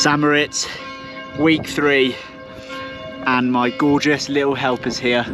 Moritz, week 3, and my gorgeous little helpers here.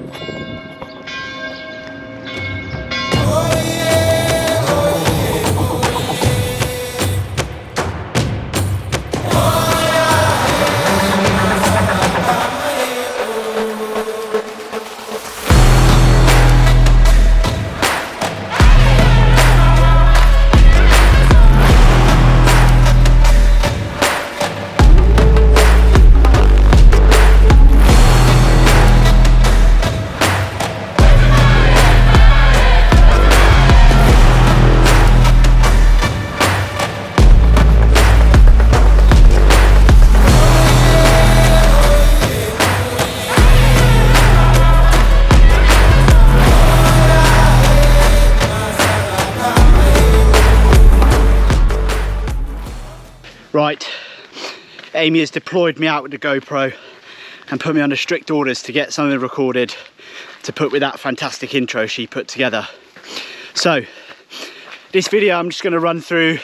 Right, Amy has deployed me out with the GoPro and put me under strict orders to get something recorded to put with that fantastic intro she put together. So, this video I'm just going to run through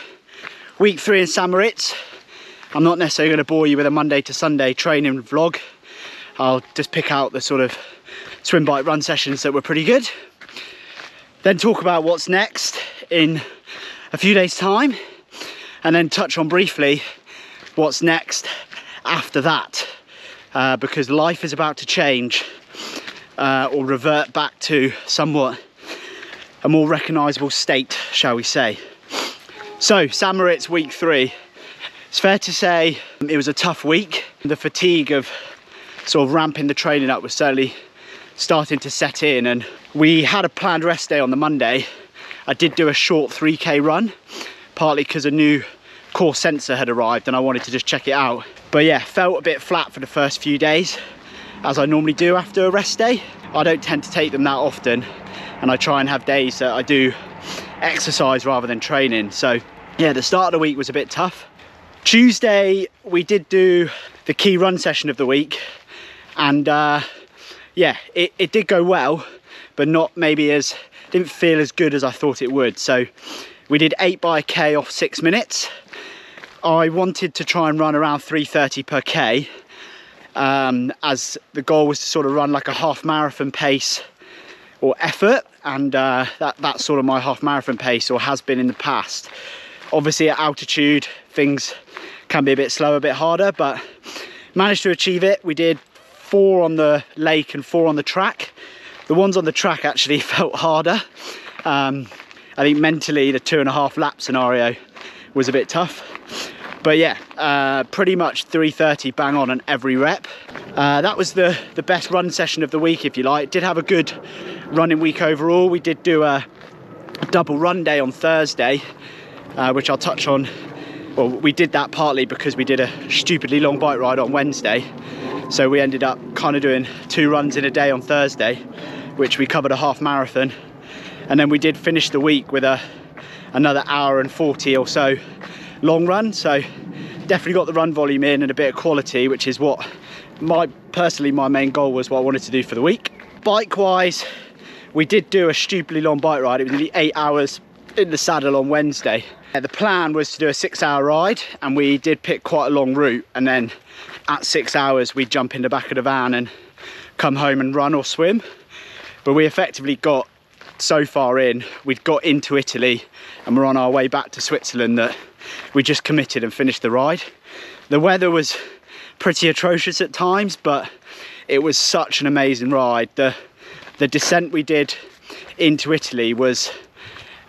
week 3 in Moritz. I'm not necessarily going to bore you with a Monday to Sunday training vlog. I'll just pick out the sort of swim, bike, run sessions that were pretty good. Then talk about what's next in a few days' time. And then touch on briefly what's next after that, because life is about to change or revert back to somewhat a more recognisable state, shall we say. So, Moritz week 3. It's fair to say it was a tough week. The fatigue of sort of ramping the training up was certainly starting to set in, and we had a planned rest day on the Monday. I did do a short 3K run, partly because a new core sensor had arrived and I wanted to just check it out. But yeah, felt a bit flat for the first few days, as I normally do after a rest day. I don't tend to take them that often, and I try and have days that I do exercise rather than training. So yeah, the start of the week was a bit tough. Tuesday we did do the key run session of the week, and yeah, it did go well, but not maybe as, didn't feel as good as I thought it would. So we did 8 by K off 6 minutes. I wanted to try and run around 3:30 per K, as the goal was to sort of run like a half marathon pace or effort, and that's sort of my half marathon pace, or has been in the past. Obviously at altitude things can be a bit slower, a bit harder, but managed to achieve it. We did 4 on the lake and 4 on the track. The ones on the track actually felt harder. I think mentally the 2.5 lap scenario was a bit tough, but yeah, pretty much 3:30 bang on every rep. That was the best run session of the week, if you like. Did have a good running week overall. We did do a double run day on Thursday, which I'll touch on. Well, we did that partly because we did a stupidly long bike ride on Wednesday, so we ended up kind of doing 2 runs in a day on Thursday, which we covered a half marathon. And then we did finish the week with another hour and 40 or so long run. So definitely got the run volume in and a bit of quality, which is what personally my main goal was, what I wanted to do for the week. Bike wise, we did do a stupidly long bike ride. It was nearly 8 hours in the saddle on Wednesday. The plan was to do a 6-hour ride, and we did pick quite a long route, and then at 6 hours we'd jump in the back of the van and come home and run or swim. But we effectively got so far in, we'd got into Italy and we're on our way back to Switzerland, that we just committed and finished the ride. The weather was pretty atrocious at times, but it was such an amazing ride. The descent we did into Italy was,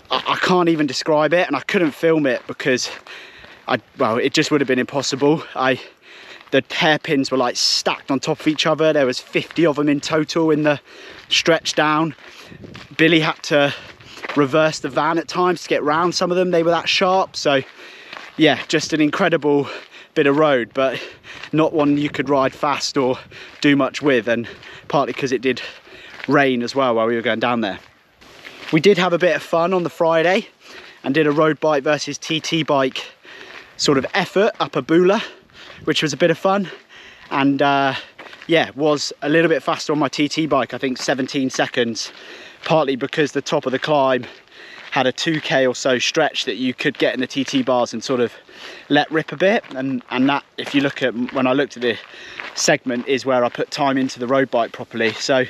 I can't even describe it, and I couldn't film it because well, it just would have been impossible. The hairpins were like stacked on top of each other. There was 50 of them in total in the stretch down. Billy had to reverse the van at times to get round some of them. They were that sharp. So yeah, just an incredible bit of road, but not one you could ride fast or do much with, and partly because it did rain as well while we were going down there. We did have a bit of fun on the Friday and did a road bike versus TT bike sort of effort up a Bula, which was a bit of fun. And yeah, was a little bit faster on my TT bike, I think 17 seconds, partly because the top of the climb had a 2k or so stretch that you could get in the TT bars and sort of let rip a bit, and that, if you look at, when I looked at the segment, is where I put time into the road bike properly. So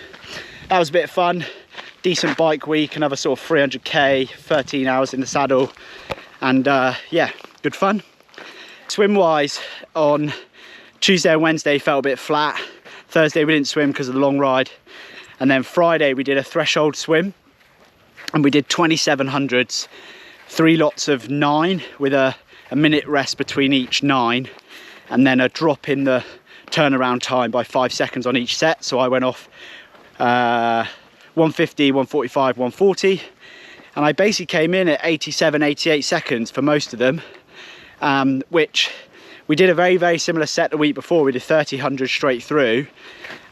that was a bit of fun, decent bike week, another sort of 300k, 13 hours in the saddle, and yeah, good fun. Swim wise, on Tuesday and Wednesday felt a bit flat. Thursday we didn't swim because of the long ride, and then Friday we did a threshold swim and we did 2700s, 3 lots of 9 with a minute rest between each 9, and then a drop in the turnaround time by 5 seconds on each set. So I went off 150, 145, 140, and I basically came in at 87, 88 seconds for most of them, which we did a very similar set the week before. We did 30 straight through,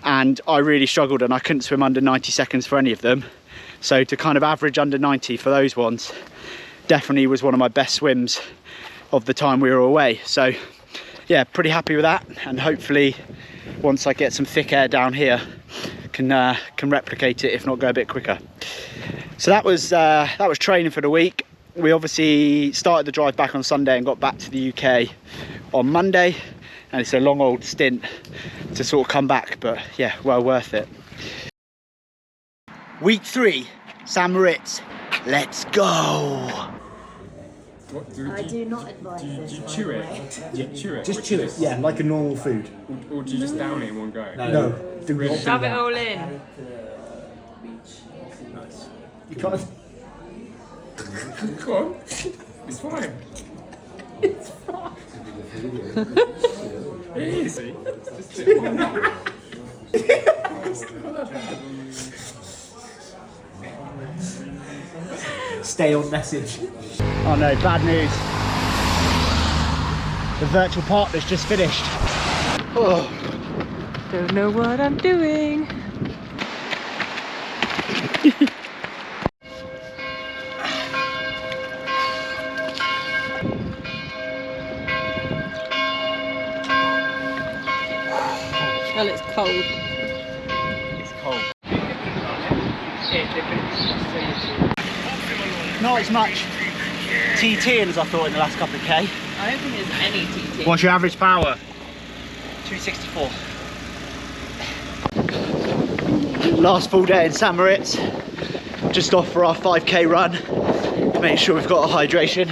and I really struggled and I couldn't swim under 90 seconds for any of them. So to kind of average under 90 for those ones definitely was one of my best swims of the time we were away. So yeah, pretty happy with that, and hopefully once I get some thick air down here can replicate it, if not go a bit quicker. So that was training for the week. We obviously started the drive back on Sunday and got back to the UK on Monday, and it's a long old stint to sort of come back, but yeah, well worth it. Week 3, St. Moritz, let's go. I do not advise this. Do you chew it? Yeah, chew it. Just chew it, yeah, like a normal food. Or do you just down it in one go? No, do not do Shove it that. all in. You can't. Go on. It's fine. It's fine. Easy. Stay on message. Oh no, bad news. The virtual partner's just finished. Oh. Don't know what I'm doing. Well, it's cold. It's cold. Not as much TTing as I thought in the last couple of K. I don't think there's any TT. What's your average power? 264. Last full day in St. Moritz. Just off for our 5k run. Make sure we've got our hydration.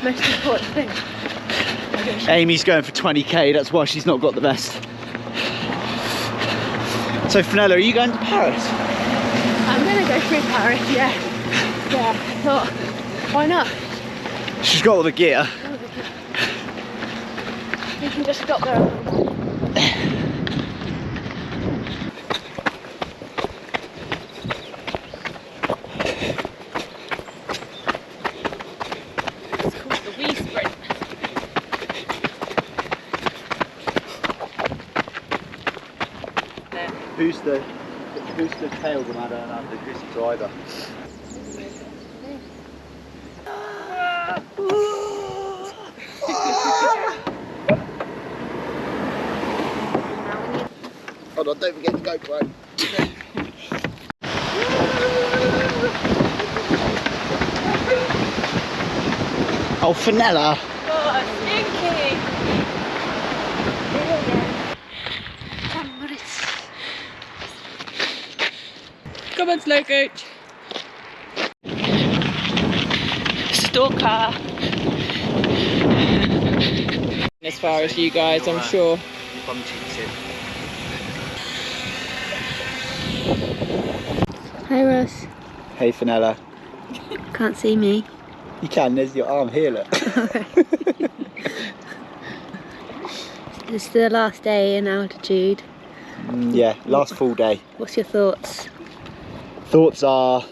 Most important thing. Amy's going for 20k, that's why she's not got the best. So Fenella, are you going to Paris? I'm gonna go through Paris, yeah. Yeah, I thought, why not? She's got all the gear. You can just stop there. It's called the wee sprint. There. Who's the tail when I don't have the goosey driver? Hold on, don't forget the GoPro. Oh, Fenella. Oh, stinky! Come on, slow coach. Stalker. As far as you guys, I'm sure. I'm cheating. Hi, Russ. Hey, Fenella. Can't see me. You can, there's your arm here, look. It's the last day in altitude. Yeah, last full day. What's your thoughts? Thoughts are,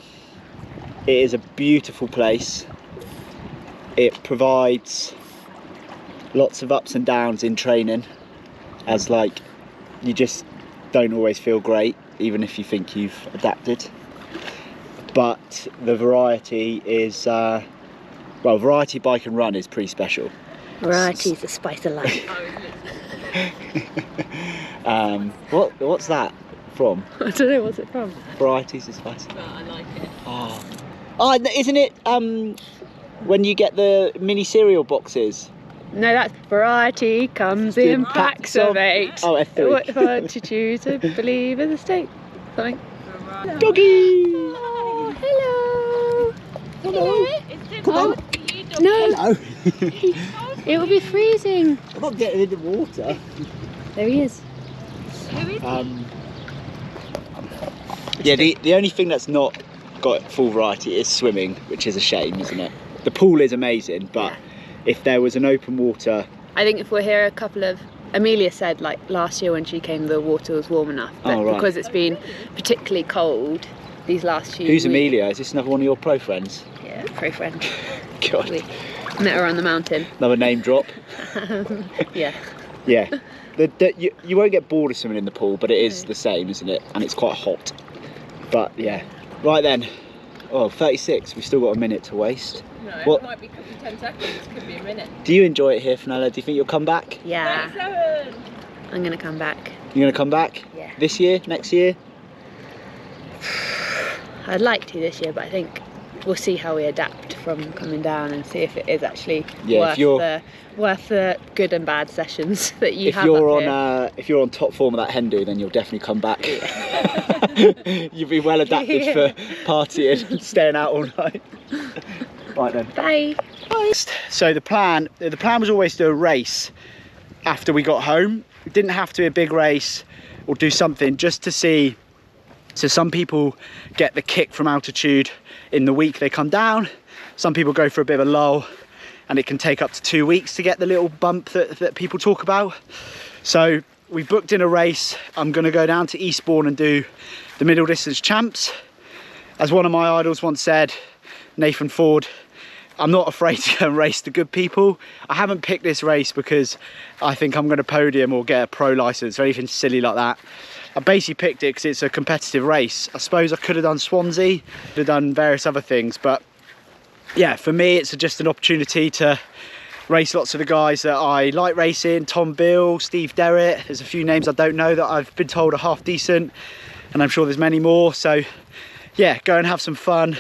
it is a beautiful place. It provides lots of ups and downs in training, as like you just don't always feel great even if you think you've adapted, but the variety is well, variety bike and run is pretty special. Variety's the spice of life. What's that from? I don't know, what's it from? Variety's the spice. Oh, I like it. Oh, Oh, isn't it when you get the mini cereal boxes? No, that's variety comes in packs of 8. Oh, F3. What to choose to believe in the state? Something. Doggy! Oh, hello. Hello. Come on. No, Hello. it will be freezing. I'm not getting in the water. There he is. Yeah, the only thing that's not got full variety is swimming, which is a shame, isn't it? The pool is amazing, but if there was an open water... I think if we're here a couple of... Amelia said, like, last year when she came, the water was warm enough. But Oh, right. because it's been particularly cold these last few Who's weeks... Amelia? Is this another one of your pro friends? Yeah, pro friend. God, We met her on the mountain. another name drop. Yeah. Yeah. You won't get bored of swimming in the pool, but it is the same, isn't it? And it's quite hot. But yeah. Right then. Oh, 36. We've still got a minute to waste. No, What? it might be 10 seconds, could be a minute. Do you enjoy it here, Fenella? Do you think you'll come back? Yeah. 37! I'm going to come back. You're going to come back? Yeah. This year? Next year? I'd like to this year, but I think we'll see how we adapt from coming down and see if it is actually Yeah, worth the good and bad sessions that you If have you're up on here. if you're on top form of that hen do, then you'll definitely come back. You'll be well adapted for partying and staying out all night. Right then. Bye. So the plan was always to do a race after we got home. It didn't have to be a big race or do something just to see. So some people get the kick from altitude in the week they come down. Some people go for a bit of a lull, and it can take up to 2 weeks to get the little bump that people talk about. So we booked in a race. I'm going to go down to Eastbourne and do the middle distance champs. As one of my idols once said, Nathan Ford, I'm not afraid to go and race the good people. I haven't picked this race because I think I'm going to podium or get a pro license or anything silly like that. I basically picked it because it's a competitive race. I suppose I could have done Swansea, could have done various other things, but yeah, for me it's just an opportunity to race lots of the guys that I like racing. Tom Bill, Steve Derritt, there's a few names I don't know that I've been told are half decent, and I'm sure there's many more. So yeah, go and have some fun.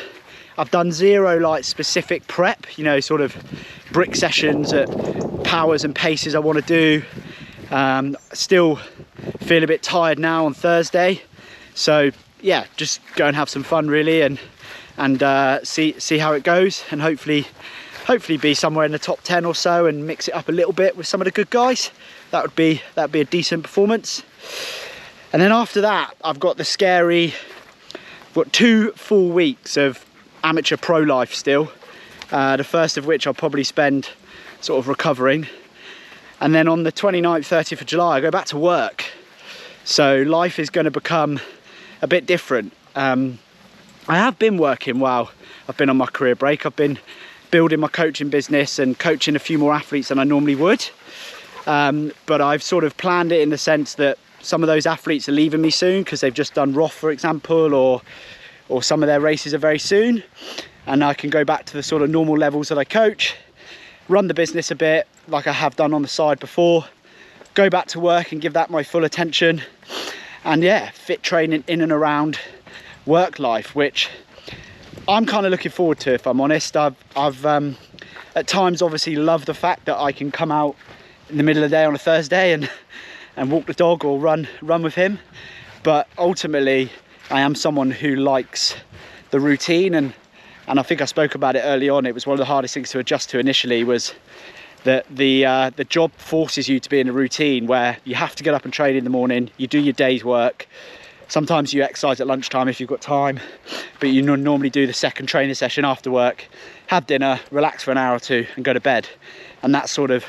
I've done zero like specific prep, you know, sort of brick sessions at powers and paces I want to do. Still feel a bit tired now on Thursday, so yeah, just go and have some fun really, and see how it goes, and hopefully be somewhere in the top 10 or so, and mix it up a little bit with some of the good guys. That'd be a decent performance. And then after that, I've got the scary, got 2 full weeks of amateur pro life still, the first of which I'll probably spend sort of recovering. And then on the 29th, 30th of July, I go back to work. So life is going to become a bit different. I have been working while I've been on my career break. I've been building my coaching business and coaching a few more athletes than I normally would. But I've sort of planned it in the sense that some of those athletes are leaving me soon because they've just done Roth, for example, or some of their races are very soon. And I can go back to the sort of normal levels that I coach, run the business a bit like I have done on the side before, go back to work and give that my full attention, and yeah, fit training in and around work life, which I'm kind of looking forward to, if I'm honest. I've at times obviously loved the fact that I can come out in the middle of the day on a Thursday and walk the dog or run with him, but ultimately I am someone who likes the routine, and I think I spoke about it early on. It was one of the hardest things to adjust to initially, was that the job forces you to be in a routine where you have to get up and train in the morning, you do your day's work, sometimes you exercise at lunchtime if you've got time, but you normally do the second training session after work, have dinner, relax for an hour or two and go to bed. And that's sort of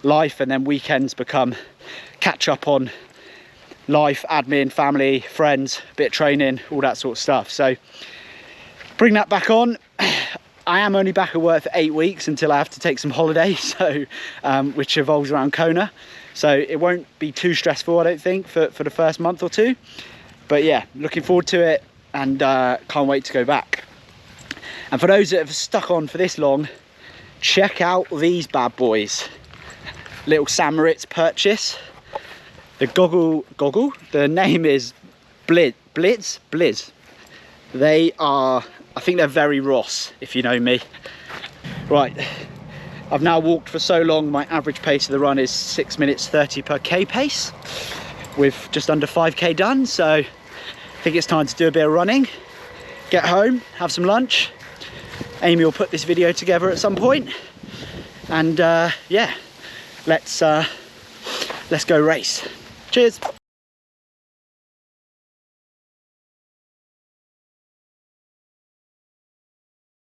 life, and then weekends become catch up on life, admin, family, friends, a bit of training, all that sort of stuff. So bring that back on. I am only back at work for 8 weeks until I have to take some holiday, so which revolves around Kona. So it won't be too stressful, I don't think, for the first month or two. But yeah, looking forward to it, and can't wait to go back. And for those that have stuck on for this long, check out these bad boys. Little Sam Moritz purchase. The goggle, the name is Blizz. They are I think they're very Ross, if you know me. Right, I've now walked for so long, my average pace of the run is 6 minutes 30 per K pace, with just under 5K done. So I think it's time to do a bit of running, get home, have some lunch. Amy will put this video together at some point, and yeah, let's go race. Cheers.